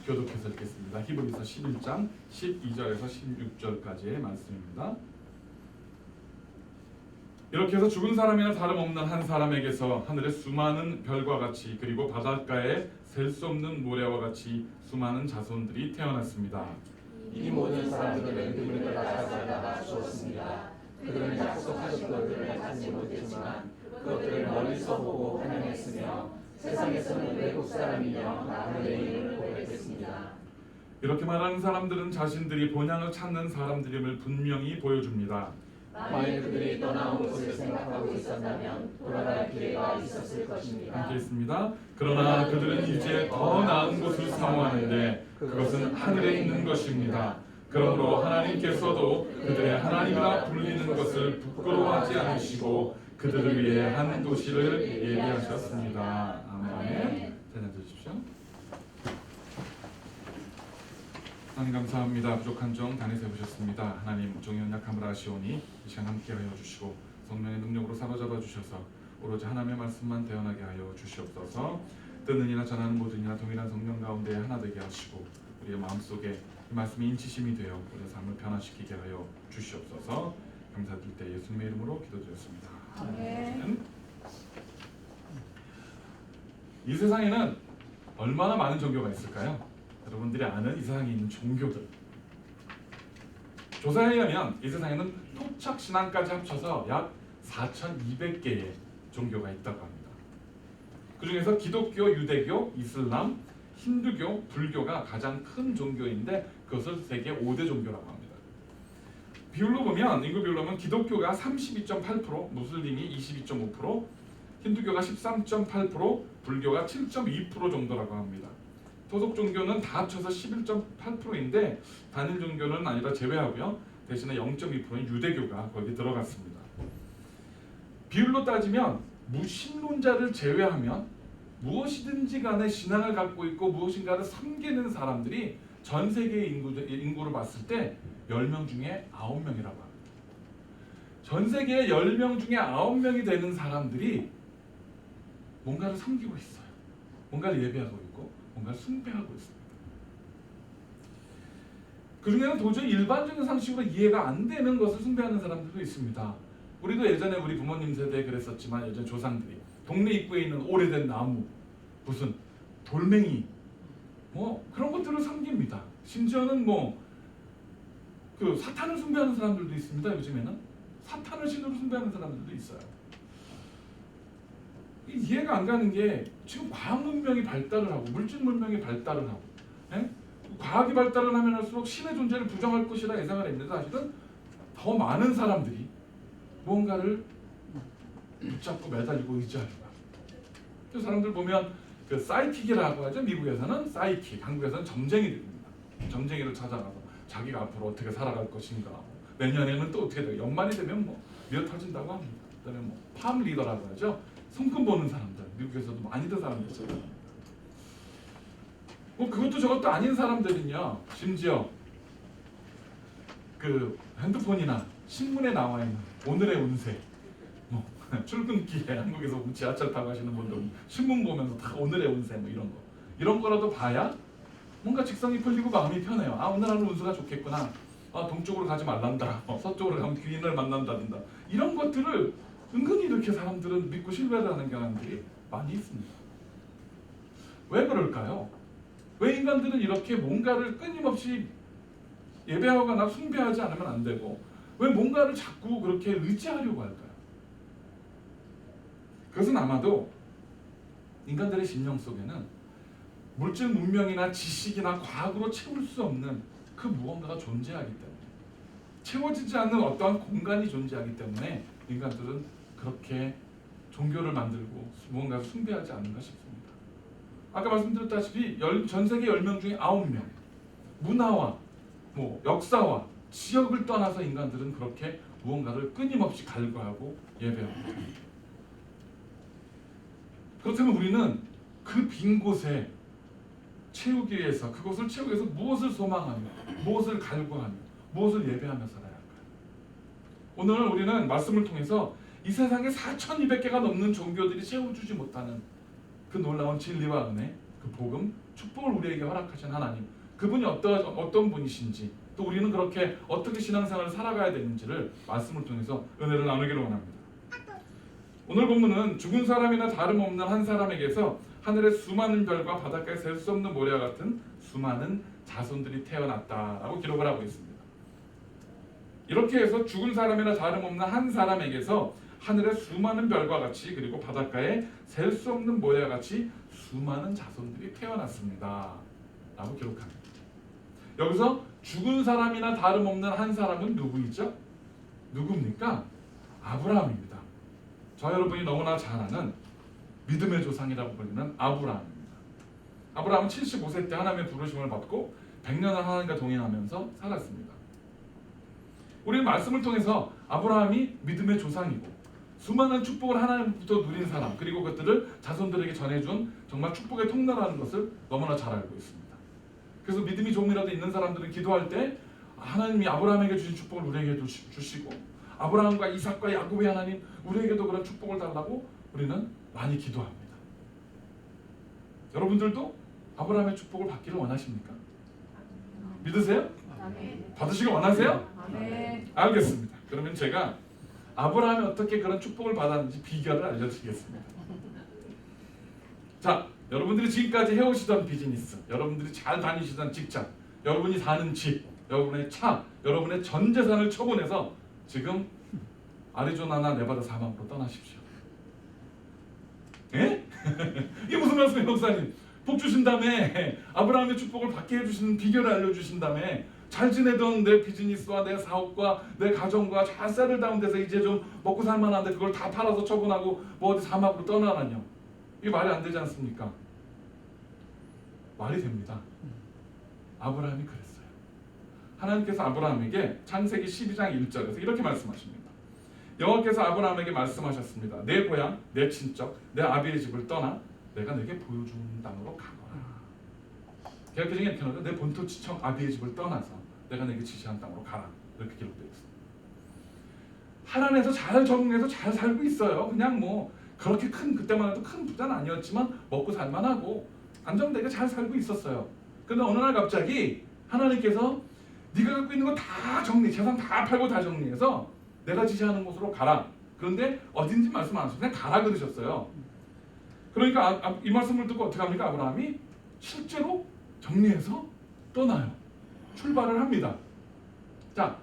교독해서 읽겠습니다. 히브리서 11장 12절에서 16절까지의 말씀입니다. 이렇게 해서 죽은 사람이나 다름없는 한 사람에게서 하늘의 수많은 별과 같이 그리고 바닷가에 셀 수 없는 모래와 같이 수많은 자손들이 태어났습니다. 이 모든 사람들은 그들을 가져다가 주었습니다. 그들은 약속하신 것들을 받지 못했지만 그것들을 멀리서 보고 환영했으며 세상에서는 외국 사람이며 하늘의 이름을 고백했습니다. 이렇게 말하는 사람들은 자신들이 본향을 찾는 사람들임을 분명히 보여줍니다. 만일 그들이 떠나온 곳을 생각하고 있었다면 돌아갈 기회가 있었을 것입니다. 함께 있습니다. 그러나 그들은 이제 더 나은 곳을 사모하는데 그것은 하늘에 있는 것입니다. 그러므로 하나님께서도 그들의 하나님이라 불리는 것을 부끄러워하지 않으시고 그들을 위해 한 도시를 예비하셨습니다. 아멘. 앉으십시오. 하나님 감사합니다. 부족한 점 다 내세우셨습니다. 하나님 종의 연약함을 아시오니 이 시간 함께하여 주시고 성령의 능력으로 사로잡아 주셔서 오로지 하나님의 말씀만 대언하게 하여 주시옵소서. 듣는 이나 전하는 모든 이나 동일한 성령 가운데 하나 되게 하시고 우리의 마음속에 이 말씀이 인치심이 되어 우리의 삶을 변화시키게 하여 주시옵소서. 감사드릴 때 예수님의 이름으로 기도드렸습니다. 아멘. 이 세상에는 얼마나 많은 종교가 있을까요? 여러분들이 아는 이 세상에 있는 종교들, 조사에 의하면 이 세상에는 토착 신앙까지 합쳐서 약 4,200개의 종교가 있다고 합니다. 그 중에서 기독교, 유대교, 이슬람, 힌두교, 불교가 가장 큰 종교인데 그것을 세계 5대 종교라고 합니다. 비율로 보면, 인구 비율로 보면 기독교가 32.8%, 무슬림이 22.5%, 힌두교가 13.8%, 불교가 7.2% 정도라고 합니다. 소속 종교는 다 합쳐서 11.8%인데 단일 종교는 아니라 제외하고요. 대신에 0.2%는 유대교가 거기 들어갔습니다. 비율로 따지면 무신론자를 제외하면 무엇이든지 간에 신앙을 갖고 있고 무엇인가를 섬기는 사람들이 전 세계의 인구를 봤을 때 10명 중에 9명이라고 합니다. 전 세계의 10명 중에 9명이 되는 사람들이 뭔가를 섬기고 있어요. 뭔가를 예배하고 있고 뭔가를 숭배하고 있습니다. 그 중에는 도저히 일반적인 상식으로 이해가 안 되는 것을 숭배하는 사람들도 있습니다. 우리도 예전에 우리 부모님 세대에 그랬었지만 예전 조상들이 동네 입구에 있는 오래된 나무, 무슨 돌멩이, 뭐 그런 것들을 섬깁니다. 심지어는 그 사탄을 숭배하는 사람들도 있습니다. 요즘에는 사탄을 신으로 숭배하는 사람들도 있어요. 이해가 안 가는 게 지금 과학 문명이 발달을 하고 물질 문명이 발달을 하고, 과학이 발달을 하면 할수록 신의 존재를 부정할 것이라 예상을 했는데 사실은 더 많은 사람들이 무언가를 붙잡고 매달리고 의지하려고 합니다. 그 사람들 보면 그 사이킥이라고 하죠. 미국에서는 사이킥, 한국에서는 점쟁이들입니다. 점쟁이를 찾아가서 자기가 앞으로 어떻게 살아갈 것인가, 내년에는 또 어떻게 되고 연말이 되면 미어 터진다고 합니다. 그다음에 팜 리더라고 하죠. 손금 보는 사람들, 미국에서도 많이들 사람들 있어요. 그것도 저것도 아닌 사람들은요, 심지어 그 핸드폰이나 신문에 나와 있는 오늘의 운세, 출근길에 한국에서 지하철 타고 가시는 분들 신문 보면서 다 오늘의 운세 이런 거라도 봐야 뭔가 직성이 풀리고 마음이 편해요. 아, 오늘 하루 운수가 좋겠구나. 아, 동쪽으로 가지 말란다. 서쪽으로 가면 귀인을 만난다든가. 이런 것들을 은근히 이렇게 사람들은 믿고 신뢰를 하는 경향들이 많이 있습니다. 왜 그럴까요? 왜 인간들은 이렇게 뭔가를 끊임없이 예배하거나 숭배하지 않으면 안 되고 왜 뭔가를 자꾸 그렇게 의지하려고 할까요? 그것은 아마도 인간들의 심령 속에는 물질 문명이나 지식이나 과학으로 채울 수 없는 그 무언가가 존재하기 때문에, 채워지지 않는 어떠한 공간이 존재하기 때문에 인간들은 그렇게 종교를 만들고 무언가를 숭배하지 않는가 싶습니다. 아까 말씀드렸다시피 전 세계 10명 중에 9명, 문화와 역사와 지역을 떠나서 인간들은 그렇게 무언가를 끊임없이 갈구하고 예배합니다. 그렇다면 우리는 그 빈 곳에 채우기 위해서, 그것을 채우기 위해서 무엇을 소망하며, 무엇을 갈구하며, 무엇을 예배하며 살아야 할까요? 오늘 우리는 말씀을 통해서 이 세상에 4,200개가 넘는 종교들이 채워주지 못하는 그 놀라운 진리와 은혜, 그 복음, 축복을 우리에게 허락하신 하나님, 그분이 어떤 분이신지, 또 우리는 그렇게 어떻게 신앙생활을 살아가야 되는지를 말씀을 통해서 은혜를 나누기를 원합니다. 오늘 본문은 죽은 사람이나 다름없는 한 사람에게서 하늘의 수많은 별과 바닷가에 셀 수 없는 모래와 같은 수많은 자손들이 태어났다라고 기록을 하고 있습니다. 이렇게 해서 죽은 사람이나 다름없는 한 사람에게서 하늘의 수많은 별과 같이 그리고 바닷가에 셀 수 없는 모래와 같이 수많은 자손들이 태어났습니다 라고 기록합니다. 여기서 죽은 사람이나 다름없는 한 사람은 누구이죠? 누굽니까? 아브라함입니다. 저 여러분이 너무나 잘 아는 믿음의 조상이라고 불리는 아브라함입니다. 아브라함은 75세 때 하나님의 부르심을 받고 100년을 하나님과 동행하면서 살았습니다. 우리는 말씀을 통해서 아브라함이 믿음의 조상이고 수많은 축복을 하나님부터 누린 사람, 그리고 그것들을 자손들에게 전해준 정말 축복의 통로라는 것을 너무나 잘 알고 있습니다. 그래서 믿음이 조금이라도 있는 사람들은 기도할 때 하나님이 아브라함에게 주신 축복을 우리에게도 주시고, 아브라함과 이삭과 야곱의 하나님 우리에게도 그런 축복을 달라고 우리는 많이 기도합니다. 여러분들도 아브라함의 축복을 받기를 원하십니까? 믿으세요? 받으시길 원하세요? 알겠습니다. 그러면 제가 아브라함이 어떻게 그런 축복을 받았는지 비결을 알려드리겠습니다. 자, 여러분들이 지금까지 해오시던 비즈니스, 여러분들이 잘 다니시던 직장, 여러분이 사는 집, 여러분의 차, 여러분의 전 재산을 처분해서 지금 아리조나나 네바다 사막으로 떠나십시오. 예? 이게 무슨 말씀이에요, 목사님? 복 주신 다음에 아브라함의 축복을 받게 해주시는 비결을 알려주신 다음에 잘 지내던 내 비즈니스와 내 사업과 내 가정과 잘 세를 다운 데서 이제 좀 먹고 살만한데 그걸 다 팔아서 처분하고 뭐 어디 사막으로 떠나라뇨. 이게 말이 안 되지 않습니까? 말이 됩니다. 아브라함이 그랬어요. 하나님께서 아브라함에게 창세기 12장 1절에서 이렇게 말씀하십니다. 여호와께서 아브라함에게 말씀하셨습니다. 내 고향, 내 친척, 내 아비의 집을 떠나 내가 내게 보여준 땅으로 가거라. 개혁개정에 이렇게 나오죠. 내 본토 친척 아비의 집을 떠나서 내가 내게 지시한 땅으로 가라. 이렇게 기록되어 있습니다. 하나님에서 잘 적응해서 잘 살고 있어요. 그냥 뭐 그렇게 큰, 그때만 해도 큰 부자는 아니었지만 먹고 살만하고 안정되게 잘 살고 있었어요. 그런데 어느 날 갑자기 하나님께서 네가 갖고 있는 거 다 정리, 재산 다 팔고 다 정리해서 내가 지시하는 곳으로 가라. 그런데 어딘지 말씀 안 하셔서 그냥 가라 그러셨어요. 그러니까 이 말씀을 듣고 어떻게 합니까? 아브라함이 실제로 정리해서 떠나요. 출발을 합니다. 자,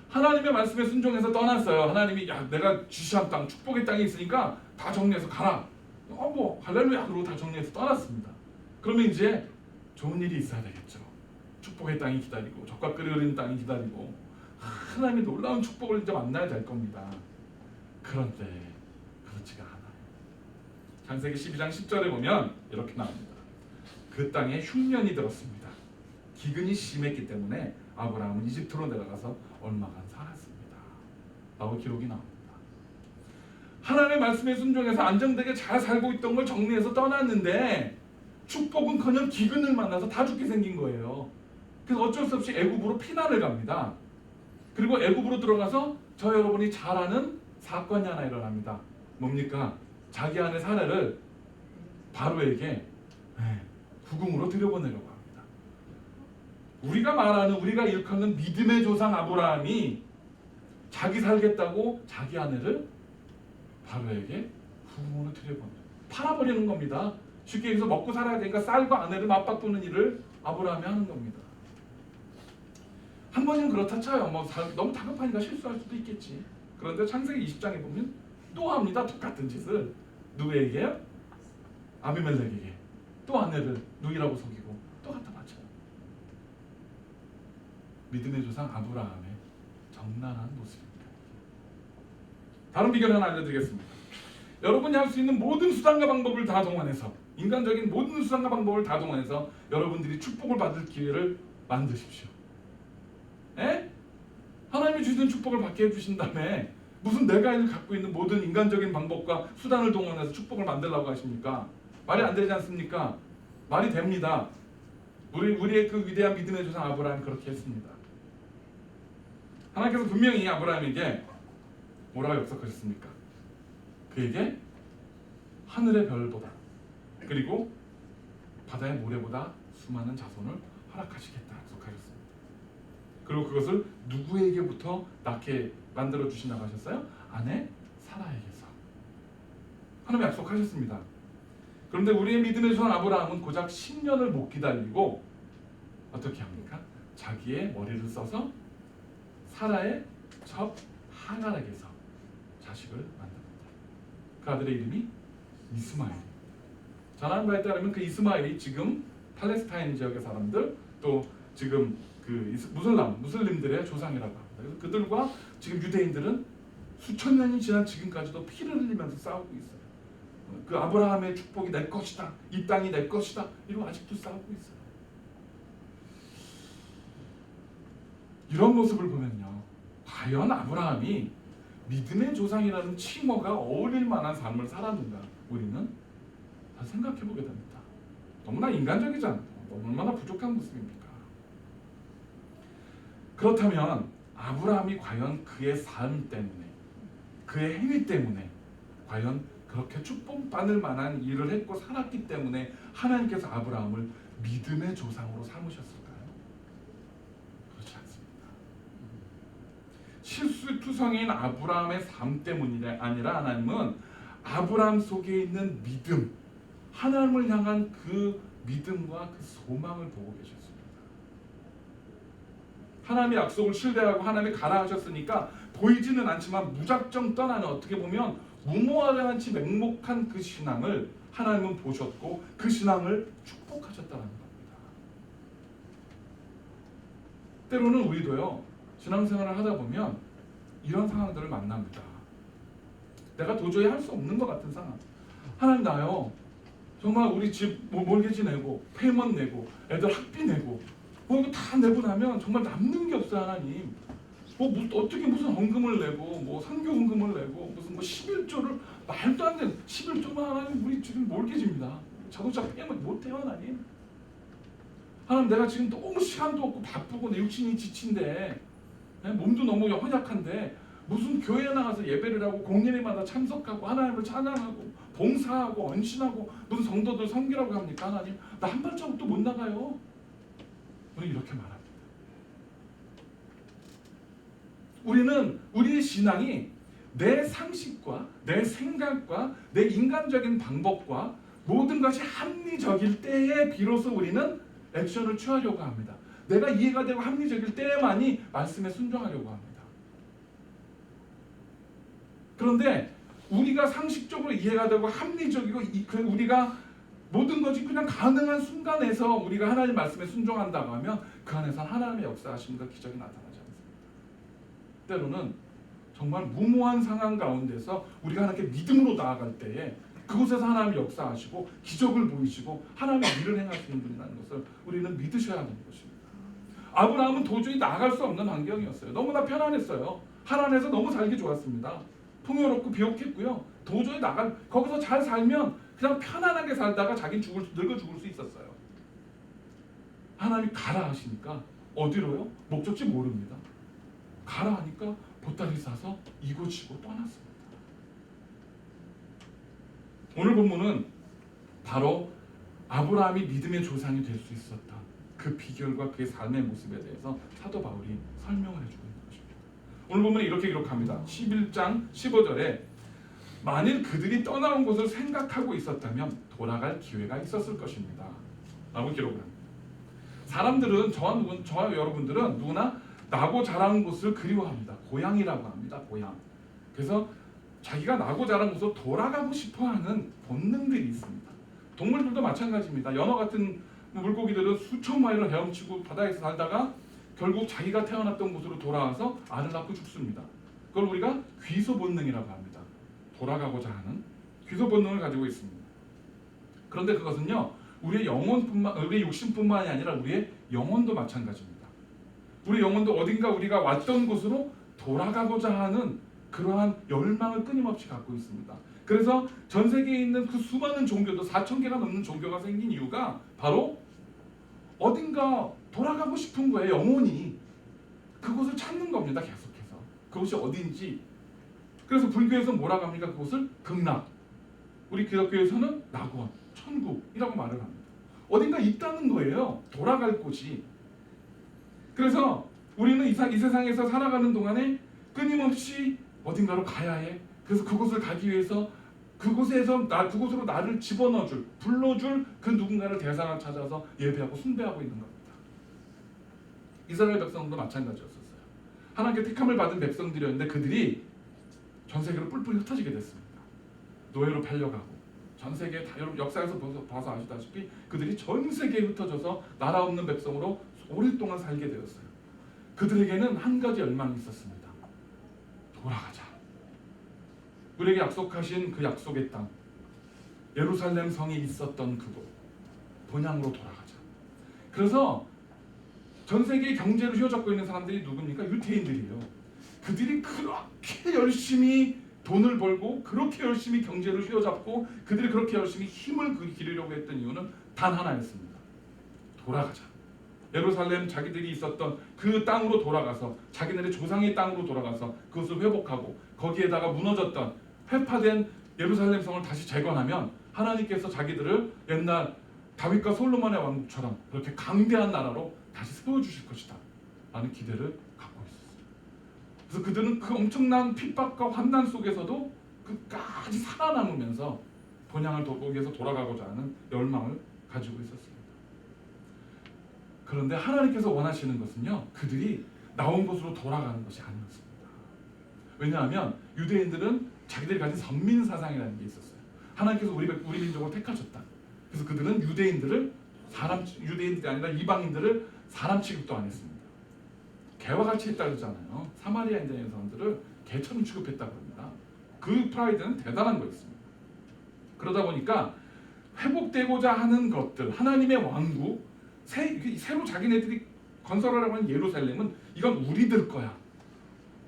하나님의 말씀에 순종해서 떠났어요. 하나님이 야, 내가 지시한 땅, 축복의 땅이 있으니까 다 정리해서 가라. 뭐 할렐루야 그러고 다 정리해서 떠났습니다. 그러면 이제 좋은 일이 있어야 되겠죠. 축복의 땅이 기다리고 적과 끓이 흐르는 땅이 기다리고 하나님의 놀라운 축복을 이제 만나야 될 겁니다. 그런데 그렇지가 않아요. 창세기 12장 10절에 보면 이렇게 나옵니다. 그 땅에 흉년이 들었습니다. 기근이 심했기 때문에 아브라함은 이집트로 내려가서 얼마간 살았습니다. 라고 기록이 나옵니다. 하나님의 말씀에 순종해서 안정되게 잘 살고 있던 걸 정리해서 떠났는데 축복은커녕 기근을 만나서 다 죽게 생긴 거예요. 그래서 어쩔 수 없이 애굽으로 피난을 갑니다. 그리고 애굽으로 들어가서 저 여러분이 잘 아는 사건이 하나 일어납니다. 뭡니까? 자기 아내 사라를 바로에게 후궁으로 들여보내려고 합니다. 우리가 말하는, 우리가 일컫는 믿음의 조상 아브라함이 자기 살겠다고 자기 아내를 바로에게 후궁으로 들여보내요. 팔아버리는 겁니다. 쉽게 얘기해서 먹고 살아야 되니까 쌀과 아내를 맞바꾸는 일을 아브라함이 하는 겁니다. 한 번은 그렇다 쳐요. 뭐 너무 다급하니까 실수할 수도 있겠지. 그런데 창세기 20장에 보면 또 합니다. 똑같은 짓을. 누구에게요? 아비멜렉에게. 또 아내를 누이라고 속이고 또 갖다 바쳐요. 믿음의 조상 아브라함의 적나라한 모습입니다. 다른 비결 하나 알려드리겠습니다. 여러분이 할 수 있는 모든 수단과 방법을 다 동원해서, 인간적인 모든 수단과 방법을 다 동원해서 여러분들이 축복을 받을 기회를 만드십시오. 에? 하나님이 주시는 축복을 받게 해주신 다음에 무슨 내가 갖고 있는 모든 인간적인 방법과 수단을 동원해서 축복을 만들려고 하십니까? 말이 안 되지 않습니까? 말이 됩니다. 우리의 그 위대한 믿음의 조상 아브라함이 그렇게 했습니다. 하나님께서 분명히 아브라함에게 뭐라고 약속하셨습니까? 그에게 하늘의 별보다, 그리고 바다의 모래보다 수많은 자손을 허락하시겠다 약속하셨습니다. 그리고 그것을 누구에게부터 낳게 만들어 주신다고 하셨어요? 아내 사라에게서. 하나님 약속하셨습니다. 그런데 우리의 믿음의 전 아브라함은 고작 10년을 못 기다리고 어떻게 합니까? 자기의 머리를 써서 사라의 첩 하갈에게서 자식을 만듭니다. 그 아들의 이름이 이스마엘. 전하는 바에 따르면 그 이스마엘이 지금 팔레스타인 지역의 사람들 또 지금 그 무슬림들의 조상이라고 합니다. 그래서 그들과 지금 유대인들은 수천 년이 지난 지금까지도 피를 흘리면서 싸우고 있어요. 그 아브라함의 축복이 내 것이다, 이 땅이 내 것이다, 이러고 아직도 싸우고 있어요. 이런 모습을 보면요, 과연 아브라함이 믿음의 조상이라는 칭호가 어울릴 만한 삶을 살았는가, 우리는 다 생각해 보게 됩니다. 너무나 인간적이지 않나요? 얼마나 부족한 모습입니까? 그렇다면 아브라함이 과연 그의 삶 때문에, 그의 행위 때문에 과연 그렇게 축복받을 만한 일을 했고 살았기 때문에 하나님께서 아브라함을 믿음의 조상으로 삼으셨을까요? 그렇지 않습니다. 실수투성이인 아브라함의 삶 때문이 아니라 하나님은 아브라함 속에 있는 믿음, 하나님을 향한 그 믿음과 그 소망을 보고 계셨습니다. 하나님의 약속을 신뢰하고 하나님이 가라 하셨으니까 보이지는 않지만 무작정 떠나는, 어떻게 보면 무모하지 맹목한 그 신앙을 하나님은 보셨고 그 신앙을 축복하셨다는 겁니다. 때로는 우리도요, 신앙생활을 하다 보면 이런 상황들을 만납니다. 내가 도저히 할 수 없는 것 같은 상황. 하나님, 나요 정말 우리 집 몰개지 내고 폐먼 내고 애들 학비 내고 이거 다 내고 나면 정말 남는 게 없어요. 하나님, 어떻게 무슨 헌금을 내고 선교 헌금을 내고 무슨 11조를 말도 안 되는 11조만 하나님, 우리 지금 몰개지입니다. 자동차 폐먼 못해요. 하나님, 내가 지금 너무 시간도 없고 바쁘고 내 육신이 지친데, 몸도 너무 허약한데 무슨 교회에 나가서 예배를 하고 공예회마다 참석하고 하나님을 찬양하고 봉사하고 헌신하고 무슨 성도들 섬기라고 합니까? 하나님, 나 한 발자국도 못 나가요. 우리 이렇게 말합니다. 우리는 우리의 신앙이 내 상식과 내 생각과 내 인간적인 방법과 모든 것이 합리적일 때에 비로소 우리는 액션을 취하려고 합니다. 내가 이해가 되고 합리적일 때만이 말씀에 순종하려고 합니다. 그런데 우리가 상식적으로 이해가 되고 합리적이고 우리가 모든 것이 그냥 가능한 순간에서 우리가 하나님 말씀에 순종한다고 하면 그 안에서 하나님의 역사하심과 기적이 나타나지 않습니다. 때로는 정말 무모한 상황 가운데서 우리가 하나님께 믿음으로 나아갈 때에 그곳에서 하나님이 역사하시고 기적을 보이시고 하나님의 일을 행하시는 분이라는 것을 우리는 믿으셔야 하는 것입니다. 아브라함은 도저히 나아갈 수 없는 환경이었어요. 너무나 편안했어요. 하나님에서 너무 살기 좋았습니다. 풍요롭고 비옥했고요. 도저히 거기서 잘 살면 그냥 편안하게 살다가 자기 늙어 죽을 수 있었어요. 하나님이 가라 하시니까 어디로요? 목적지 모릅니다. 가라 하니까 보따리 싸서 이고지고 떠났습니다. 오늘 본문은 바로 아브라함이 믿음의 조상이 될 수 있었던 그 비결과 그의 삶의 모습에 대해서 사도 바울이 설명을 해주고 있는 것입니다. 오늘 본문에 이렇게 기록합니다. 11장 15절에 만일 그들이 떠나온 곳을 생각하고 있었다면 돌아갈 기회가 있었을 것입니다. 라고 기록을 합니다. 사람들은 저와 여러분들은 누구나 나고 자란 곳을 그리워합니다. 고향이라고 합니다. 고향. 그래서 자기가 나고 자란 곳으로 돌아가고 싶어하는 본능들이 있습니다. 동물들도 마찬가지입니다. 연어 같은 물고기들은 수천 마일을 헤엄치고 바다에서 살다가 결국 자기가 태어났던 곳으로 돌아와서 알을 낳고 죽습니다. 그걸 우리가 귀소 본능이라고 합니다. 돌아가고자 하는 귀소 본능을 가지고 있습니다. 그런데 그것은요, 우리의 육신뿐만이 아니라 우리의 영혼도 마찬가지입니다. 우리 영혼도 어딘가 우리가 왔던 곳으로 돌아가고자 하는 그러한 열망을 끊임없이 갖고 있습니다. 그래서 전 세계에 있는 그 수많은 종교도 4,000개가 넘는 종교가 생긴 이유가 바로 어딘가 돌아가고 싶은 거예요. 영혼이 그곳을 찾는 겁니다. 계속해서 그곳이 어딘지. 그래서 불교에서 뭐라고 합니까? 그곳을 극락, 우리 기독교에서는 낙원, 천국이라고 말을 합니다. 어딘가 있다는 거예요. 돌아갈 곳이. 그래서 우리는 이 세상에서 살아가는 동안에 끊임없이 어딘가로 가야 해. 그래서 그곳을 가기 위해서 그곳으로 나를 집어넣어줄, 불러줄 그 누군가를 대상을 찾아서 예배하고 숭배하고 있는 겁니다. 이스라엘 백성도 마찬가지였었어요. 하나님께 택함을 받은 백성들이었는데 그들이 전 세계로 뿔뿔이 흩어지게 됐습니다. 노예로 팔려가고 전 세계 다 여러분 역사에서 봐서 아시다시피 그들이 전 세계에 흩어져서 나라 없는 백성으로 오랫동안 살게 되었어요. 그들에게는 한 가지 열망이 있었습니다. 돌아가자. 우리에게 약속하신 그 약속의 땅, 예루살렘 성이 있었던 그곳, 본향으로 돌아가자. 그래서 전 세계 경제를 휘어잡고 있는 사람들이 누굽니까? 유태인들이에요. 그들이 그렇게 열심히 돈을 벌고 그렇게 열심히 경제를 휘어잡고 그들이 그렇게 열심히 힘을 기르려고 했던 이유는 단 하나였습니다. 돌아가자. 예루살렘 자기들이 있었던 그 땅으로 돌아가서 자기네의 조상의 땅으로 돌아가서 그것을 회복하고 거기에다가 무너졌던 회파된 예루살렘 성을 다시 재건하면 하나님께서 자기들을 옛날 다윗과 솔로몬의 왕국처럼 그렇게 강대한 나라로 다시 세워주실 것이다 라는 기대를 갖고 있었어요. 그래서 그들은 그 엄청난 핍박과 환난 속에서도 끝까지 살아남으면서 본향을 위해서 돌아가고자 하는 열망을 가지고 있었습니다. 그런데 하나님께서 원하시는 것은요, 그들이 나온 곳으로 돌아가는 것이 아니었습니다. 왜냐하면 유대인들은 자기들이 가진 선민 사상이라는 게 있었어요. 하나님께서 우리 민족을 택하셨다. 그래서 그들은 유대인들이 아니라 이방인들을 사람 취급도 안 했습니다. 개와 같이 했다 그러잖아요. 사마리아인들의 사람들을 개처럼 취급했다고 합니다. 그 프라이드는 대단한 거였습니다. 그러다 보니까 회복되고자 하는 것들, 하나님의 왕국, 새로 자기네들이 건설하려고 하는 예루살렘은 이건 우리들 거야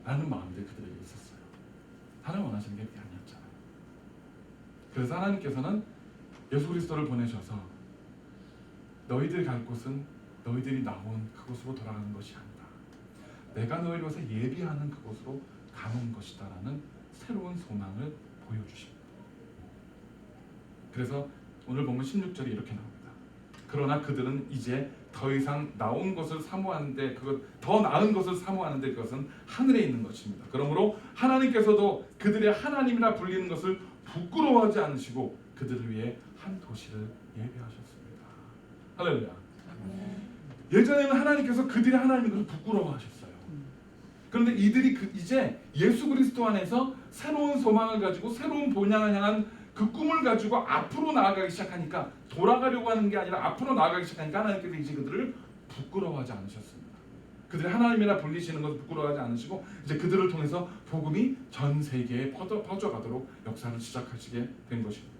라는 마음들이 그들에게 있었어요. 하나님 원하시는 게 그게 아니었잖아요. 그래서 하나님께서는 예수 그리스도를 보내셔서 너희들 갈 곳은 너희들이 나온 그곳으로 돌아가는 것이 아니다. 내가 너희를 위해서 예비하는 그곳으로 가는 것이다 라는 새로운 소망을 보여주십니다. 그래서 오늘 보면 16절이 이렇게 나옵니다. 그러나 그들은 이제 더 이상 나온 것을 사모하는데 더 나은 것을 사모하는데 그것은 하늘에 있는 것입니다. 그러므로 하나님께서도 그들의 하나님이라 불리는 것을 부끄러워하지 않으시고 그들을 위해 한 도시를 예배하셨습니다. 할렐루야. 예전에는 하나님께서 그들의 하나님인 것을 부끄러워하셨어요. 그런데 이들이 이제 예수 그리스도 안에서 새로운 소망을 가지고 새로운 본향을 향한 그 꿈을 가지고 앞으로 나아가기 시작하니까 돌아가려고 하는 게 아니라 앞으로 나아가기 시작하니까 하나님께서 이제 그들을 부끄러워하지 않으셨습니다. 그들이 하나님이라 불리시는 것을 부끄러워하지 않으시고 이제 그들을 통해서 복음이 전 세계에 퍼져가도록 역사를 시작하시게 된 것입니다.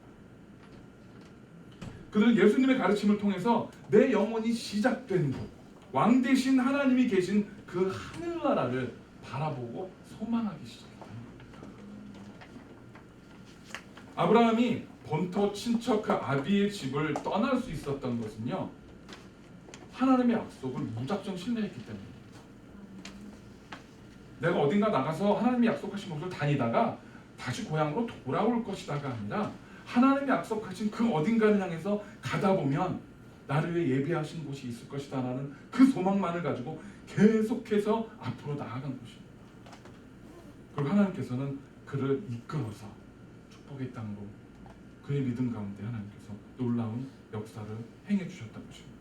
그들은 예수님의 가르침을 통해서 내 영혼이 시작된 곳, 왕 대신 하나님이 계신 그 하늘나라를 바라보고 소망하기 시작합니다. 아브라함이 본토 친척 그 아비의 집을 떠날 수 있었던 것은요, 하나님의 약속을 무작정 신뢰했기 때문입니다. 내가 어딘가 나가서 하나님이 약속하신 곳을 다니다가 다시 고향으로 돌아올 것이다가 아니라 하나님이 약속하신 그 어딘가를 향해서 가다 보면 나를 위해 예비하신 곳이 있을 것이다 라는 그 소망만을 가지고 계속해서 앞으로 나아간 것입니다. 그리고 하나님께서는 그를 이끌어서 축복의 땅으로 그의 믿음 가운데 하나님께서 놀라운 역사를 행해 주셨던 것입니다.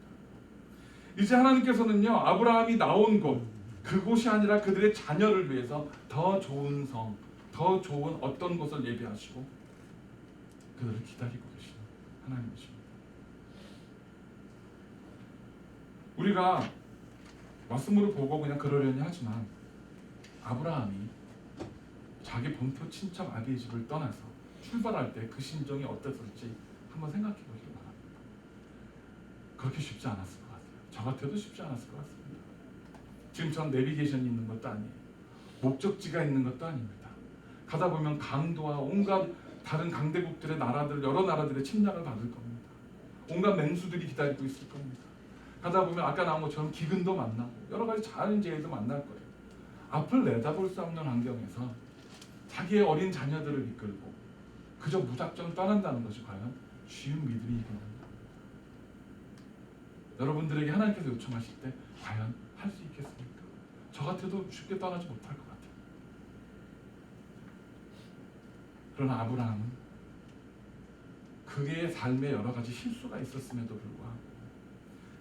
이제 하나님께서는요, 아브라함이 나온 곳, 그곳이 아니라 그들의 자녀를 위해서 더 좋은 성, 더 좋은 어떤 곳을 예비하시고 그들을 기다리고 계시는 하나님이십니다. 우리가 말씀으로 보고 그냥 그러려니 하지만 아브라함이 자기 본토 친척 아비의 집을 떠나서 출발할 때 그 심정이 어땠을지 한번 생각해 보시기 바랍니다. 그렇게 쉽지 않았을 것 같아요. 저 같아도 쉽지 않았을 것 같습니다. 지금 전 내비게이션이 있는 것도 아니에요. 목적지가 있는 것도 아닙니다. 가다 보면 강도와 온갖 다른 강대국들의 나라들, 여러 나라들의 침략을 받을 겁니다. 온갖 맹수들이 기다리고 있을 겁니다. 가다 보면 아까 나온 것처럼 기근도 만나고 여러 가지 자연재해도 만날 거예요. 앞을 내다볼 수 없는 환경에서 자기의 어린 자녀들을 이끌고 그저 무작정 떠난다는 것이 과연 쉬운 믿음이긴 합니다. 여러분들에게 하나님께서 요청하실 때 과연 할 수 있겠습니까? 저 같아도 쉽게 떠나지 못할 것 같아요. 그러나 아브라함은 그의 삶에 여러 가지 실수가 있었음에도 불구하고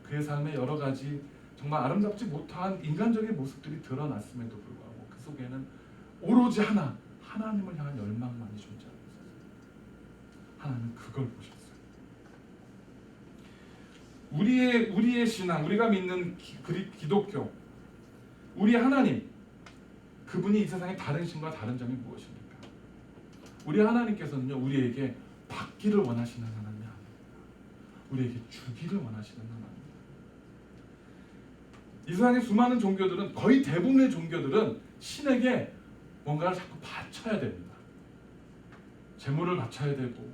그의 삶에 여러 가지 정말 아름답지 못한 인간적인 모습들이 드러났음에도 불구하고 그 속에는 오로지 하나님을 향한 열망만이 존재하고 있었어요. 하나님은 그걸 보셨어요. 우리의 신앙, 우리가 믿는 기독교, 우리의 하나님, 그분이 이 세상의 다른 신과 다른 점이 무엇입니까? 우리 하나님께서는요, 우리에게 받기를 원하시는 하나님이 아닙니다. 우리에게 주기를 원하시는 하나님입니다. 이 세상의 수많은 종교들은, 거의 대부분의 종교들은 신에게 뭔가를 자꾸 바쳐야 됩니다. 재물을 바쳐야 되고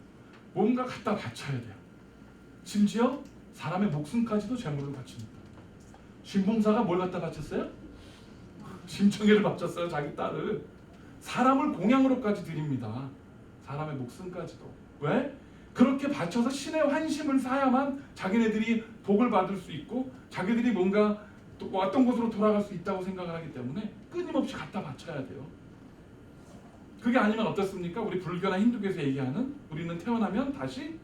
뭔가 갖다 바쳐야 돼요. 심지어 사람의 목숨까지도 재물로 바칩니다. 신봉사가 뭘 갖다 바쳤어요? 심청이를 바쳤어요. 자기 딸을. 사람을 공양으로까지 드립니다. 사람의 목숨까지도. 왜? 그렇게 바쳐서 신의 환심을 사야만 자기네들이 복을 받을 수 있고 자기들이 뭔가 또 어떤 곳으로 돌아갈 수 있다고 생각을 하기 때문에 끊임없이 갖다 바쳐야 돼요. 그게 아니면 어떻습니까? 우리 불교나 힌두교에서 얘기하는 우리는 태어나면 다시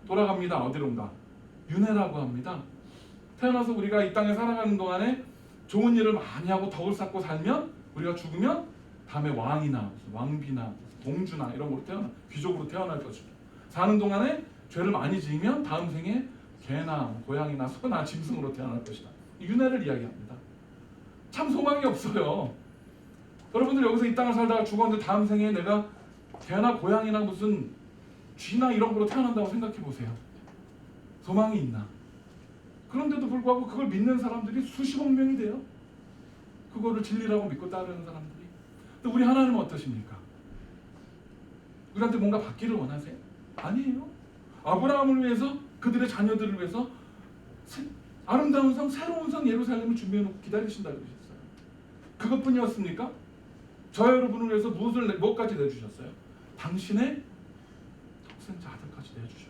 돌아갑니다. 어디론가. 윤회라고 합니다. 태어나서 우리가 이 땅에 살아가는 동안에 좋은 일을 많이 하고 덕을 쌓고 살면 우리가 죽으면 다음에 왕이나 왕비나 공주나 이런 걸로 귀족으로 태어날 것이고 사는 동안에 죄를 많이 지으면 다음 생에 개나 고양이나 소나 짐승으로 태어날 것이다. 윤회를 이야기합니다. 참 소망이 없어요. 여러분들 여기서 이 땅을 살다가 죽었는데 다음 생에 내가 개나 고양이나 무슨 쥐나 이런 걸로 태어난다고 생각해 보세요. 소망이 있나? 그런데도 불구하고 그걸 믿는 사람들이 수십억 명이 돼요. 그거를 진리라고 믿고 따르는 사람들이. 또 우리 하나님은 어떠십니까? 우리한테 뭔가 받기를 원하세요? 아니에요. 아브라함을 위해서, 그들의 자녀들을 위해서 아름다운 성, 새로운 성 예루살렘을 준비해놓고 기다리신다고 그러셨어요. 그것뿐이었습니까? 저 여러분을 위해서 무엇까지 내주셨어요? 당신의 독생자 아들까지 내주셨어요.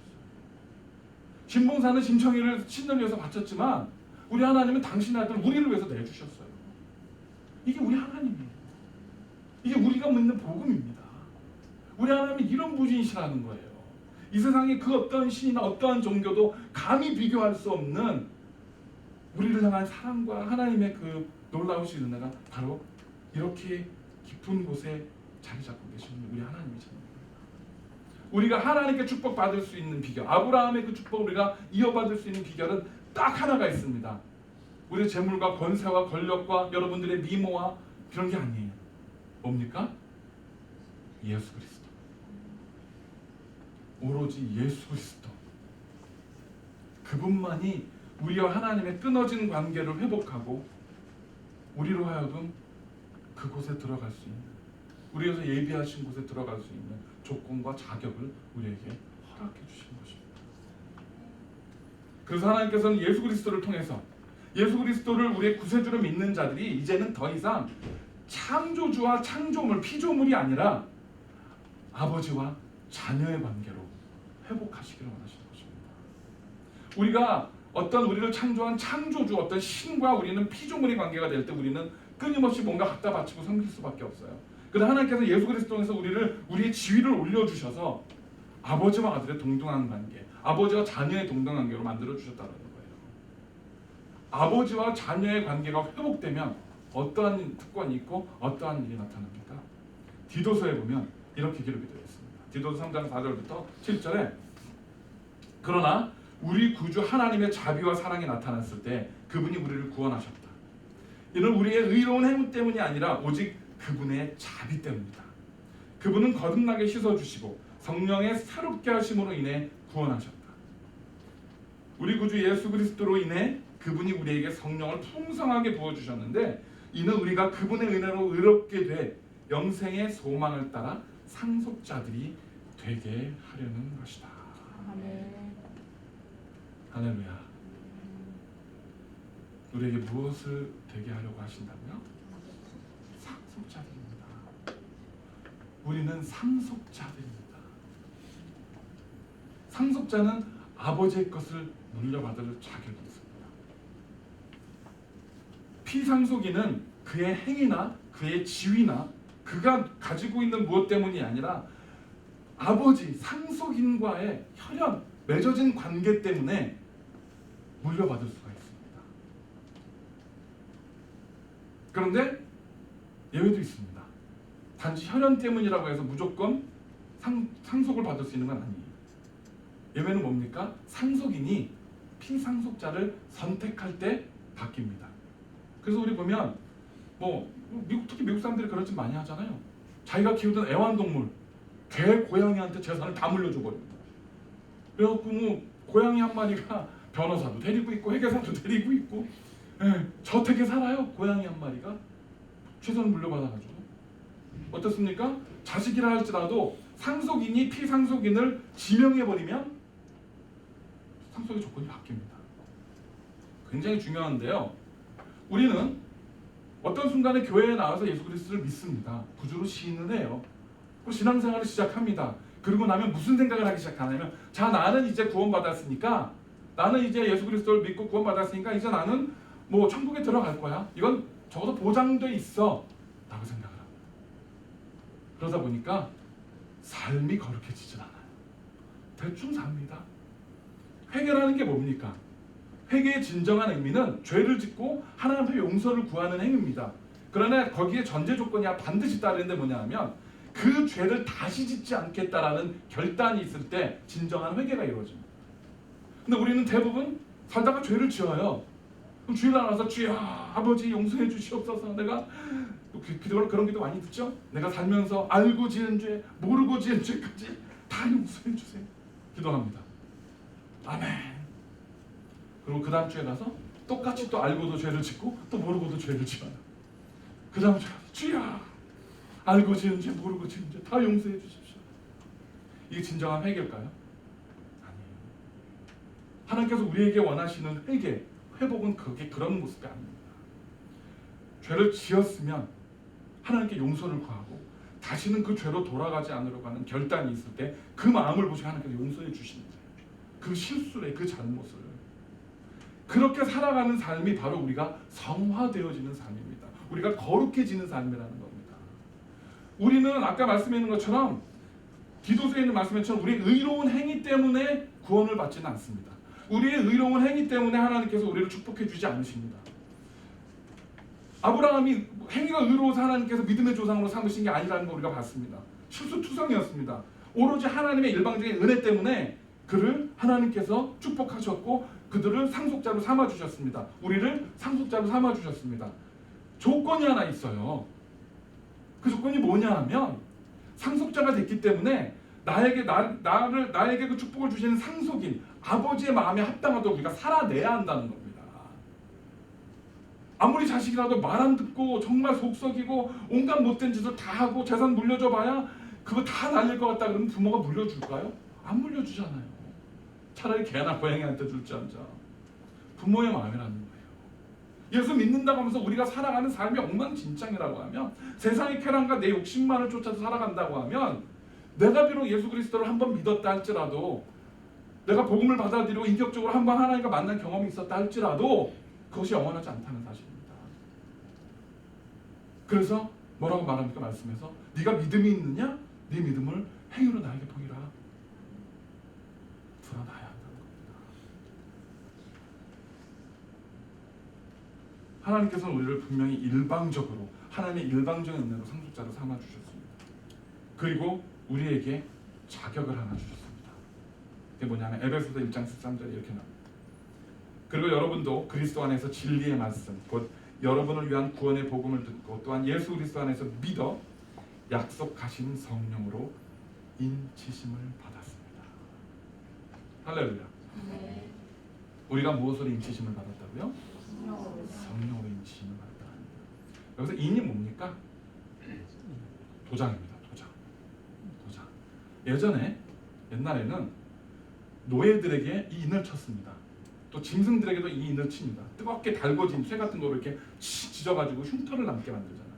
신봉사는 심청이를 신을 위해서 바쳤지만 우리 하나님은 당신의 아들 우리를 위해서 내주셨어요. 이게 우리 하나님이에요. 이게 우리가 믿는 복음입니다. 우리 하나님이 이런 분이시라는 거예요. 이 세상에 그 어떤 신이나 어떠한 종교도 감히 비교할 수 없는 우리를 향한 사랑과 하나님의 그 놀라우신 은혜가 바로 이렇게 깊은 곳에 자리 잡고 계시는 우리 하나님이잖아요. 우리가 하나님께 축복받을 수 있는 비결, 아브라함의 그 축복을 우리가 이어받을 수 있는 비결은 딱 하나가 있습니다. 우리의 재물과 권세와 권력과 여러분들의 미모와 그런 게 아니에요. 뭡니까? 예수 그리스도. 오로지 예수 그리스도. 그분만이 우리와 하나님의 끊어진 관계를 회복하고 우리로 하여금 그곳에 들어갈 수 있는, 우리에서 예비하신 곳에 들어갈 수 있는 조건과 자격을 우리에게 허락해 주신 것입니다. 그래서 하나님께서는 예수 그리스도를 통해서 예수 그리스도를 우리의 구세주로 믿는 자들이 이제는 더 이상 창조주와 창조물, 피조물이 아니라 아버지와 자녀의 관계로 회복하시기를 원하시는 것입니다. 우리가 어떤 우리를 창조한 창조주, 어떤 신과 우리는 피조물의 관계가 될 때 우리는 끊임없이 뭔가 갖다 바치고 섬길 수밖에 없어요. 그런데 하나님께서 예수 그리스도에서 우리의 지위를 올려주셔서 아버지와 아들의 동등한 관계, 아버지와 자녀의 동등한 관계로 만들어주셨다는 거예요. 아버지와 자녀의 관계가 회복되면 어떠한 특권이 있고 어떠한 일이 나타납니까? 디도서에 보면 이렇게 기록이 되어 있습니다. 디도서 3장 4절부터 7절에 그러나 우리 구주 하나님의 자비와 사랑이 나타났을 때 그분이 우리를 구원하셨다. 이는 우리의 의로운 행위 때문이 아니라 오직 그분의 자비 때문이다. 그분은 거듭나게 씻어주시고 성령의 새롭게 하심으로 인해 구원하셨다. 우리 구주 예수 그리스도로 인해 그분이 우리에게 성령을 풍성하게 부어주셨는데 이는 우리가 그분의 은혜로 의롭게 돼 영생의 소망을 따라 상속자들이 되게 하려는 것이다. 아멘. 할렐루야. 우리에게 무엇을 되게 하려고 하신다고요? 상속자들입니다. 우리는 상속자들입니다. 상속자는 아버지의 것을 물려받을 자격이 있습니다. 피상속인은 그의 행위나 그의 지위나 그가 가지고 있는 무엇 때문이 아니라 아버지 상속인과의 혈연 맺어진 관계 때문에 물려받을 수가 있습니다. 그런데 예외도 있습니다. 단지 혈연 때문이라고 해서 무조건 상속을 받을 수 있는 건 아니에요. 예외는 뭡니까? 상속인이 피상속자를 선택할 때 바뀝니다. 그래서 우리 보면 특히 미국 사람들이 그런 짓 많이 하잖아요. 자기가 키우던 애완동물 개, 고양이한테 재산을 다 물려줘 버립니다. 그래갖고 고양이 한 마리가 변호사도 데리고 있고 회계사도 데리고 있고 저택에 살아요. 고양이 한 마리가 재산을 물려받아가지고 어떻습니까? 자식이라 할지라도 상속인이 피상속인을 지명해버리면 상속의 조건이 바뀝니다. 굉장히 중요한데요. 우리는 어떤 순간에 교회에 나와서 예수 그리스도를 믿습니다. 구주로 시인을 해요. 그리고 신앙생활을 시작합니다. 그러고 나면 무슨 생각을 하기 시작하냐면 나는 이제 구원받았으니까 나는 이제 예수 그리스도를 믿고 구원받았으니까 이제 나는 천국에 들어갈 거야. 이건 적어도 보장돼 있어 라고 생각을 합니다. 그러다 보니까 삶이 거룩해지질 않아요. 대충 삽니다. 회개라는 게 뭡니까? 회개의 진정한 의미는 죄를 짓고 하나님 앞에 용서를 구하는 행위입니다. 그러나 거기에 전제 조건이 반드시 따르는데 뭐냐면 그 죄를 다시 짓지 않겠다라는 결단이 있을 때 진정한 회개가 이루어집니다. 근데 우리는 대부분 살다가 죄를 지어요. 그럼 주일 나와서 주여 아버지 용서해 주시옵소서. 내가 기도를 그런 기도 많이 듣죠? 내가 살면서 알고 지은 죄 모르고 지은 죄까지 다 용서해 주세요. 기도합니다. 아멘. 그리고 그 다음 주에 가서 똑같이 또 알고도 죄를 짓고 또 모르고도 죄를 지어요. 그 다음 주에 주여 알고 지은 죄 모르고 지은 죄 다 용서해 주십시오. 이게 진정한 회개일까요? 아니에요. 하나님께서 우리에게 원하시는 회개, 회복은 그런 모습이 아닙니다. 죄를 지었으면 하나님께 용서를 구하고 다시는 그 죄로 돌아가지 않으려고 하는 결단이 있을 때 그 마음을 보시고 하나님께서 용서해 주시는 거예요. 그 실수를, 그 잘못을. 그렇게 살아가는 삶이 바로 우리가 성화되어지는 삶입니다. 우리가 거룩해지는 삶이라는 겁니다. 우리는 아까 말씀해 있는 것처럼 디도서에 있는 말씀처럼 우리의 의로운 행위 때문에 구원을 받지는 않습니다. 우리의 의로운 행위 때문에 하나님께서 우리를 축복해 주지 않으십니다. 아브라함이 행위가 의로워서 하나님께서 믿음의 조상으로 삼으신 게 아니라는 걸 우리가 봤습니다. 실수투성이었습니다. 오로지 하나님의 일방적인 은혜 때문에 그를 하나님께서 축복하셨고 그들을 상속자로 삼아주셨습니다. 우리를 상속자로 삼아주셨습니다. 조건이 하나 있어요. 그 조건이 뭐냐 하면 상속자가 됐기 때문에 나에게 그 축복을 주시는 상속인 아버지의 마음에 합당하도록 우리가 살아내야 한다는 겁니다. 아무리 자식이라도 말 안 듣고 정말 속썩이고 온갖 못된 짓을 다 하고 재산 물려줘 봐야 그거 다 날릴 것 같다 그러면 부모가 물려줄까요? 안 물려주잖아요. 차라리 개나 고양이한테 줄지언정. 부모의 마음이라는 거예요. 예수 믿는다고 하면서 우리가 살아가는 삶이 엉망진창이라고 하면 세상의 쾌락과 내 욕심만을 쫓아서 살아간다고 하면 내가 비록 예수 그리스도를 한번 믿었다 할지라도 내가 복음을 받아들이고 인격적으로 한번 하나님과 만난 경험이 있었다 할지라도 그것이 영원하지 않다는 사실입니다. 그래서 뭐라고 말합니까? 말씀에서 네가 믿음이 있느냐? 네 믿음을 행위로 나에게 보이라. 드러나야 한다는 겁니다. 하나님께서는 우리를 분명히 일방적으로 하나님의 일방적인 은혜로 상속자로 삼아주셨습니다. 그리고 우리에게 자격을 하나 주셨습니다. 그게 뭐냐면 에베소서 1장 13절에 이렇게 나옵니다. 그리고 여러분도 그리스도 안에서 진리의 말씀 곧 여러분을 위한 구원의 복음을 듣고 또한 예수 그리스도 안에서 믿어 약속하신 성령으로 인치심을 받았습니다. 할렐루야. 네. 우리가 무엇으로 인치심을 받았다고요? 성령으로 인치심을 받았다. 여기서 인이 뭡니까? 도장입니다. 도장. 옛날에는 노예들에게 이 인을 쳤습니다. 또 짐승들에게도 이 인을 칩니다. 뜨겁게 달궈진 쇠 같은 거로 이렇게 찢어가지고 흉터를 남게 만들잖아요.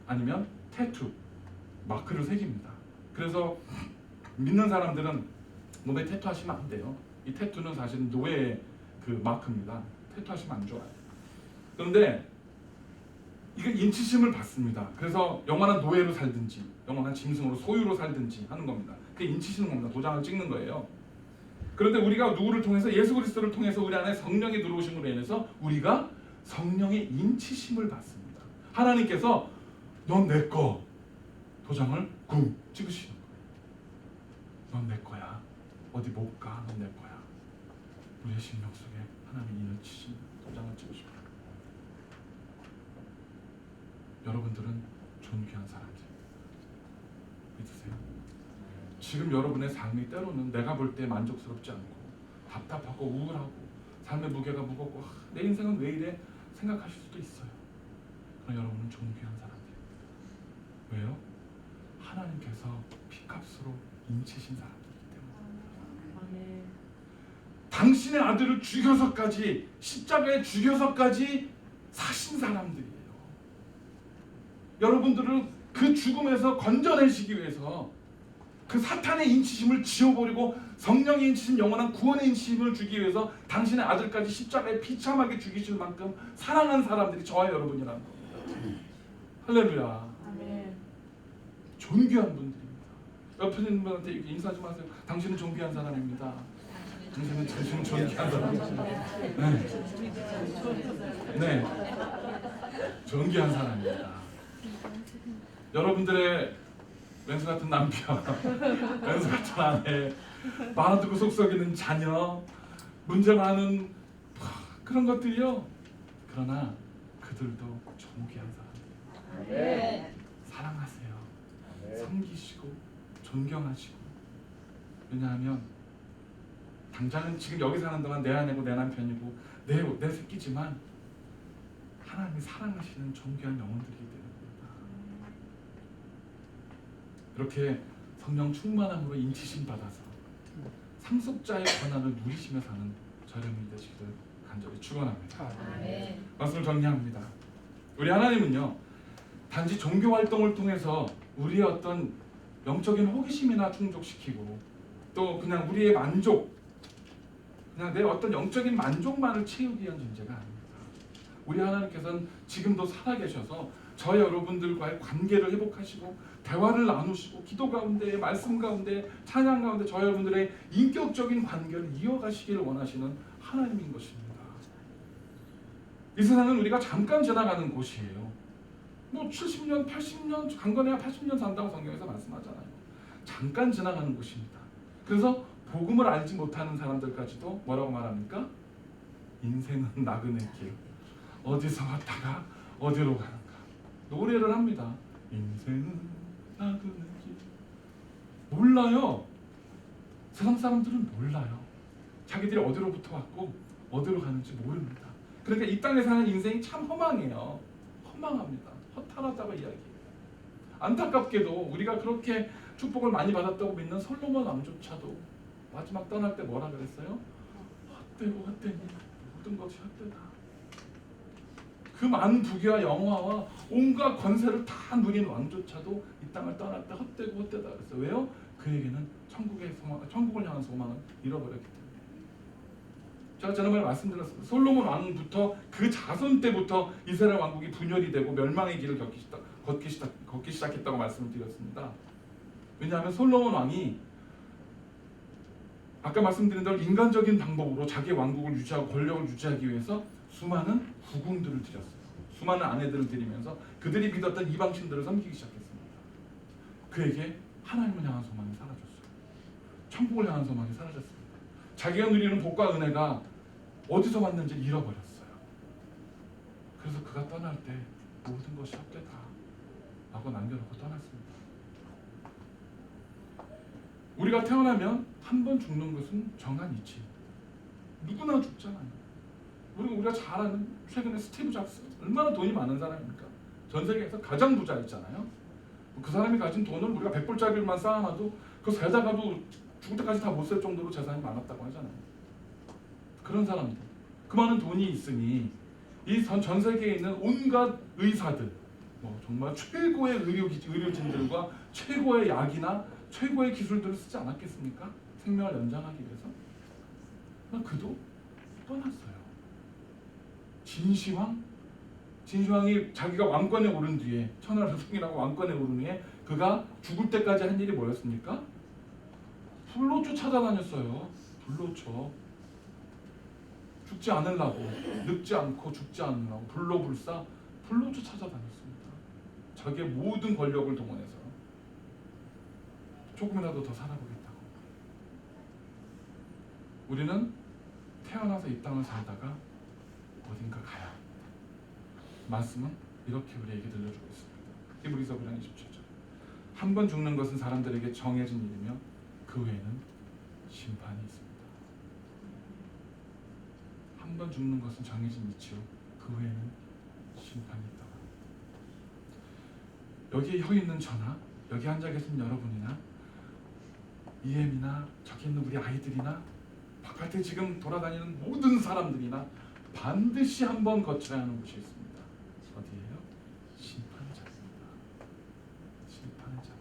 아니면 태투, 마크를 새깁니다. 그래서 믿는 사람들은 몸에 태투 하시면 안 돼요. 이 태투는 사실 노예의 그 마크입니다. 태투 하시면 안 좋아요. 그런데 이거 인치심을 받습니다. 그래서 영원한 노예로 살든지 영원한 짐승으로 소유로 살든지 하는 겁니다. 그게 인치시는 겁니다. 도장을 찍는 거예요. 그런데 우리가 누구를 통해서 예수 그리스도를 통해서 우리 안에 성령이 들어오심으로 인해서 우리가 성령의 인치심을 받습니다. 하나님께서 넌 내 거 도장을 쿵 찍으시는 거예요. 넌 내 거야. 어디 못 가. 넌 내 거야. 우리의 심령 속에 하나님의 인치심 도장을 찍으시고 여러분들은 존귀한 사람들 믿으세요? 지금 여러분의 삶이 때로는 내가 볼 때 만족스럽지 않고 답답하고 우울하고 삶의 무게가 무겁고 내 인생은 왜 이래 생각하실 수도 있어요. 그러나 여러분은 존귀한 사람들. 왜요? 하나님께서 피값으로 인치신 사람들이기 때문에. 당신의 아들을 죽여서까지 십자가에 죽여서까지 사신 사람들이에요. 여러분들을 그 죽음에서 건져내시기 위해서 그 사탄의 인치심을 지워버리고 성령의 인치심, 영원한 구원의 인치심을 주기 위해서 당신의 아들까지 십자가에 비참하게 죽이실 만큼 사랑한 사람들이 저와 여러분이라는 겁니다. 할렐루야. 아멘. 존귀한 분들입니다. 옆에 있는 분한테 이렇게 인사 좀 하세요. 당신은 존귀한 사람입니다. 당신은 존귀한 사람입니다. 네. 존귀한 사람입니다. 여러분들의 왼수 같은 남편, 왼수 같은 아내, 말 듣고 속 썩이는 자녀, 문제 많은 그런 것들이요. 그러나 그들도 존귀한 사람이에요. 사랑하세요. 섬기시고 존경하시고. 왜냐하면 당장은 지금 여기 사는 동안 내 아내고 내 남편이고 내 새끼지만 하나님이 사랑하시는 존귀한 영혼들이기 때문입니다. 이렇게 성령 충만함으로 인치심 받아서 상속자의 권한을 누리시며 사는 저렴이 되시기를 간절히 축원합니다. 말씀을 정리합니다. 우리 하나님은요, 단지 종교 활동을 통해서 우리의 어떤 영적인 호기심이나 충족시키고 또 그냥 우리의 만족, 그냥 내 어떤 영적인 만족만을 채우기 위한 존재가 아닙니다. 우리 하나님께서는 지금도 살아계셔서 저 여러분들과의 관계를 회복하시고 대화를 나누시고 기도 가운데, 말씀 가운데, 찬양 가운데 저 여러분들의 인격적인 관계를 이어가시기를 원하시는 하나님인 것입니다. 이 세상은 우리가 잠깐 지나가는 곳이에요. 뭐 70년, 80년, 강건해야 80년 산다고 성경에서 말씀하잖아요. 잠깐 지나가는 곳입니다. 그래서 복음을 알지 못하는 사람들까지도 뭐라고 말합니까? 인생은 나그네 길. 어디서 왔다가 어디로 가는가. 노래를 합니다. 인생은 나그네 길. 몰라요. 세상 사람들은 몰라요. 자기들이 어디로부터 왔고 어디로 가는지 모릅니다. 그러니까 이 땅에 사는 인생이 참 허망해요. 허망합니다. 허탈하다고 이야기해요. 안타깝게도 우리가 그렇게 축복을 많이 받았다고 믿는 솔로몬 왕조차도 마지막 떠날 때 뭐라 그랬어요? 헛되고 헛되니 모든 것이 헛되다. 그 많은 부귀와 영화와 온갖 권세를 다 누린 왕조차도 이 땅을 떠날 때 헛되고 헛되다 그랬어요. 왜요? 그에게는 천국을 향한 소망을 잃어버렸기 때문에. 제가 지난번에 말씀드렸습니다. 솔로몬 왕부터 그 자손 때부터 이스라엘 왕국이 분열이 되고 멸망의 길을 걷기 시작했다고 말씀을 드렸습니다. 왜냐하면 솔로몬 왕이 아까 말씀드린 대로 인간적인 방법으로 자기 왕국을 유지하고 권력을 유지하기 위해서 수많은 후궁들을 들였어요. 수많은 아내들을 들이면서 그들이 믿었던 이방신들을 섬기기 시작했습니다. 그에게 하나님을 향한 소망이 사라졌어요. 천국을 향한 소망이 사라졌습니다. 자기가 누리는 복과 은혜가 어디서 왔는지 잃어버렸어요. 그래서 그가 떠날 때 모든 것이 헛되다 라고 남겨놓고 떠났습니다. 우리가 태어나면 한 번 죽는 것은 정한 이치. 누구나 죽잖아요. 우리가 잘 아는 최근에 스티브 잡스, 얼마나 돈이 많은 사람입니까? 전 세계에서 가장 부자였잖아요. 그 사람이 가진 돈을 우리가 100불짜리만 쌓아놔도 그거 살다가도 죽을 때까지 다 못 쓸 정도로 재산이 많았다고 하잖아요. 그런 사람들, 그 많은 돈이 있으니 이 전 세계에 있는 온갖 의사들, 뭐 정말 최고의 의료진들과 최고의 약이나 최고의 기술들을 쓰지 않았겠습니까? 생명을 연장하기 위해서. 그도 떠났어요. 진시황 진시황이 자기가 왕권에 오른 뒤에 천하를 승이라고 왕권에 오른 후에 그가 죽을 때까지 한 일이 뭐였습니까? 불로초 찾아다녔어요. 불로초. 죽지 않으려고, 늙지 않고 죽지 않으려고 불로불사 불로초 찾아다녔습니다. 자기의 모든 권력을 동원해서 조금이라도 더 살아보겠다고. 우리는 태어나서 이 땅을 살다가 어딘가 가야 합니다. 말씀은 이렇게 우리에게 들려주고 있습니다. 히브리서 9장 27절. 한 번 죽는 것은 사람들에게 정해진 일이며 그 후에는 심판이 있습니다. 한 번 죽는 것은 정해진 이치요 그 후에는 심판이 있다. 여기에 혀 있는 저나 여기 앉아 계신 여러분이나 이엠이나 저기 있는 우리 아이들이나 바깥에 지금 돌아다니는 모든 사람들이나 반드시 한 번 거쳐야 하는 곳이 있습니다. 어디예요? 심판의 자리입니다. 심판의 자리.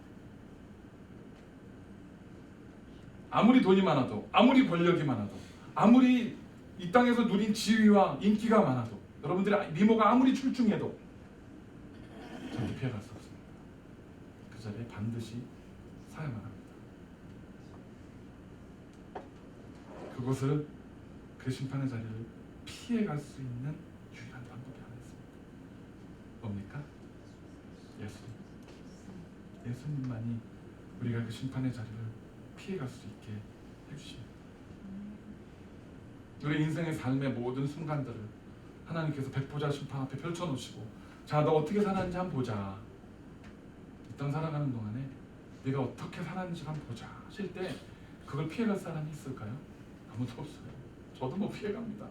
아무리 돈이 많아도, 아무리 권력이 많아도, 아무리 이 땅에서 누린 지위와 인기가 많아도, 여러분들의 미모가 아무리 출중해도 절대 피해갈 수 없습니다. 그 자리에 반드시 사야만 합니다. 그곳을, 그 심판의 자리를 피해갈 수 있는 유일한 방법이 하나 있습니다. 뭡니까? 예수님. 예수님만이 우리가 그 심판의 자리를 피해갈 수 있게 해주십니다. 우리 인생의 삶의 모든 순간들을 하나님께서 백보자 심판 앞에 펼쳐놓으시고, 자, 너 어떻게 살았는지 한번 보자. 이 땅 살아가는 동안에 네가 어떻게 살았는지 한번 보자 하실 때 그걸 피해갈 사람이 있을까요? 아무도 없어요. 저도 뭐 피해갑니다.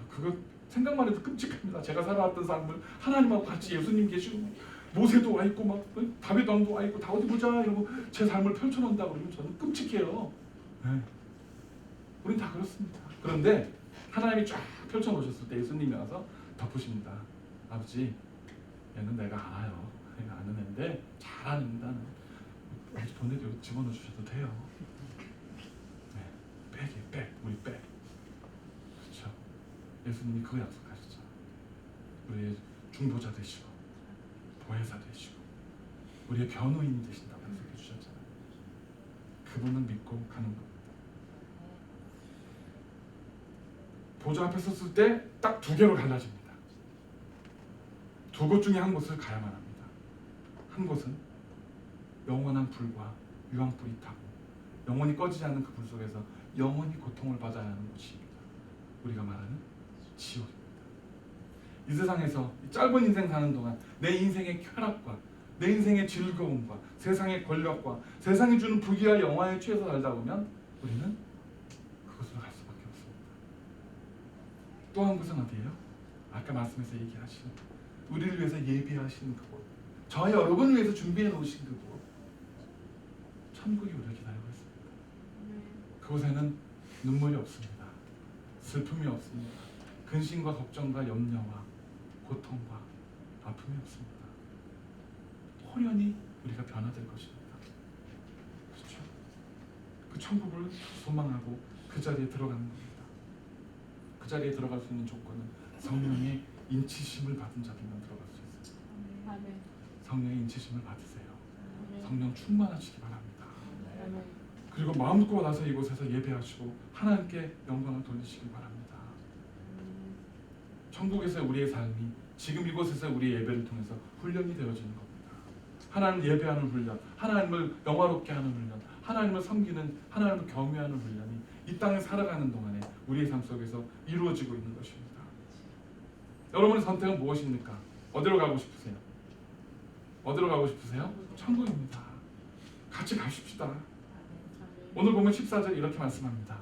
그거 생각만 해도 끔찍합니다. 제가 살아왔던 삶을 하나님하고 같이 예수님 계시고 모세도 와 있고 막 다윗 왕도 와 있고 다 어디 보자 이러고 제 삶을 펼쳐놓는다 그러면 저는 끔찍해요. 네. 우린 다 그렇습니다. 그런데 하나님이 쫙 펼쳐놓으셨을 때 예수님이 와서 덮으십니다. 아버지, 얘는 내가 알아요. 내가 아는 애인데 잘하는다. 돈에 집어넣어 주셔도 돼요. 네. 백, 우리 백. 그렇죠. 예수님이 그거 약속하셨죠. 우리의 중보자 되시고 보혜사 되시고 우리의 변호인이 되신다고 약속해 주셨잖아요. 그분을 믿고 가는 겁니다. 보좌 앞에 섰을 때 딱 두 개로 갈라집니다. 두 곳 중에 한 곳을 가야만 합니다. 한 곳은 영원한 불과 유황불이 타고 영원히 꺼지지 않는 그 불 속에서 영원히 고통을 받아야 하는 곳입니다. 우리가 말하는 지옥입니다. 이 세상에서 이 짧은 인생 사는 동안 내 인생의 쾌락과 내 인생의 즐거움과 세상의 권력과 세상이 주는 부귀와 영화에 취해서 살다 보면 우리는 그것으로 갈 수밖에 없습니다. 또 한 곳은 어디예요? 아까 말씀에서 얘기하신 우리를 위해서 예비하신 그곳, 저와 여러분을 위해서 준비해 놓으신 그곳, 천국이 우리를 기다리고 있습니다. 그곳에는 눈물이 없습니다. 슬픔이 없습니다. 근심과 걱정과 염려와 고통과 아픔이 없습니다. 호련히 우리가 변화될 것입니다. 그렇죠? 그 천국을 소망하고 그 자리에 들어가는 겁니다. 그 자리에 들어갈 수 있는 조건은 성령의 인치심을 받은 자들만 들어갈 수 있습니다. 성령의 인치심을 받으세요. 성령 충만하시기 바랍니다. 그리고 마음 먹고 나서 이곳에서 예배하시고 하나님께 영광을 돌리시기 바랍니다. 천국에서 우리의 삶이 지금 이곳에서 우리의 예배를 통해서 훈련이 되어지는 겁니다. 하나님을 예배하는 훈련, 하나님을 영화롭게 하는 훈련, 하나님을 섬기는, 하나님을 경외하는 훈련이 이 땅에 살아가는 동안에 우리의 삶 속에서 이루어지고 있는 것입니다. 여러분의 선택은 무엇입니까? 어디로 가고 싶으세요? 어디로 가고 싶으세요? 천국입니다. 같이 가십시다. 오늘 보면 14절 이렇게 말씀합니다.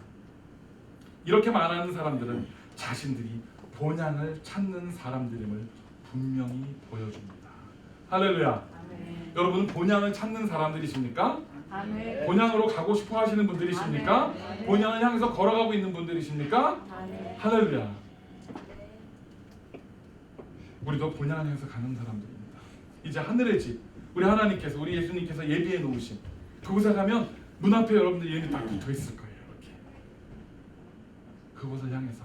이렇게 말하는 사람들은 자신들이 본향을 찾는 사람들임을 분명히 보여줍니다. 할렐루야. 아멘. 여러분은 본향을 찾는 사람들이십니까? 아멘. 본향으로 가고 싶어 하시는 분들이십니까? 아멘. 본향을 향해서 걸어가고 있는 분들이십니까? 아멘. 할렐루야. 우리도 본향을 향해서 가는 사람들입니다. 이제 하늘의 집, 우리 하나님께서, 우리 예수님께서 예비해 놓으신 그곳에 가면 문 앞에 여러분들 이름이 딱 붙어 있을 거예요. 이렇게 그곳을 향해서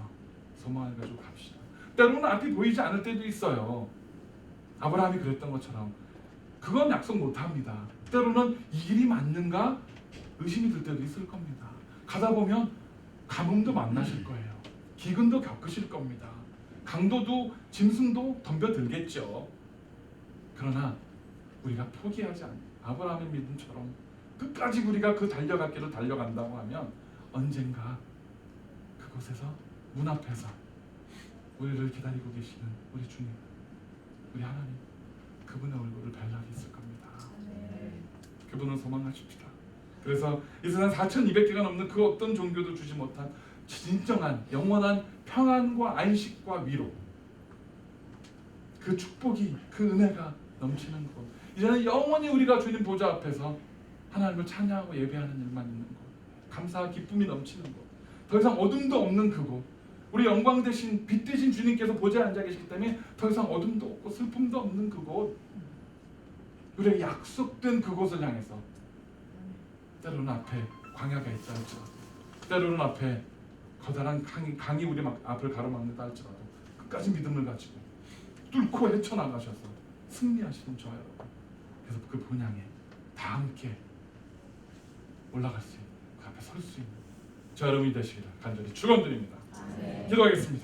소망을 가지고 갑시다. 때로는 앞이 보이지 않을 때도 있어요. 아브라함이 그랬던 것처럼 그건 약속 못합니다. 때로는 이 길이 맞는가 의심이 들 때도 있을 겁니다. 가다 보면 가뭄도 만나실 거예요. 기근도 겪으실 겁니다. 강도도 짐승도 덤벼들겠죠. 그러나 우리가 포기하지 않는 아브라함의 믿음처럼 끝까지 우리가 그 달려갈 길을 달려간다고 하면 언젠가 그곳에서 문 앞에서 우리를 기다리고 계시는 우리 주님, 우리 하나님, 그분의 얼굴을 뵐 날이 있을 겁니다. 그분을 소망하십시다. 그래서 이 세상 4,200개가 넘는 그 어떤 종교도 주지 못한 진정한 영원한 평안과 안식과 위로, 그 축복이, 그 은혜가 넘치는 곳, 이제는 영원히 우리가 주님 보좌 앞에서 하나님을 찬양하고 예배하는 일만 있는 곳, 감사와 기쁨이 넘치는 곳, 더 이상 어둠도 없는 그곳, 우리 영광 대신 빛 대신 주님께서 보좌에 앉아 계시기 때문에 더 이상 어둠도 없고 슬픔도 없는 그곳, 우리에게 약속된 그곳을 향해서 때로는 앞에 광야가 있다 할지라도, 때로는 앞에 커다란 강이 우리 앞을 가로막는다 할지라도 끝까지 믿음을 가지고 뚫고 헤쳐나가셔서 승리하시는 저와 여러분, 그래서 그 본향에 다 함께 올라갈 수 있는, 그 앞에 설 수 있는 저 여러분이 되시기를 간절히 축원드립니다. 기도하겠습니다.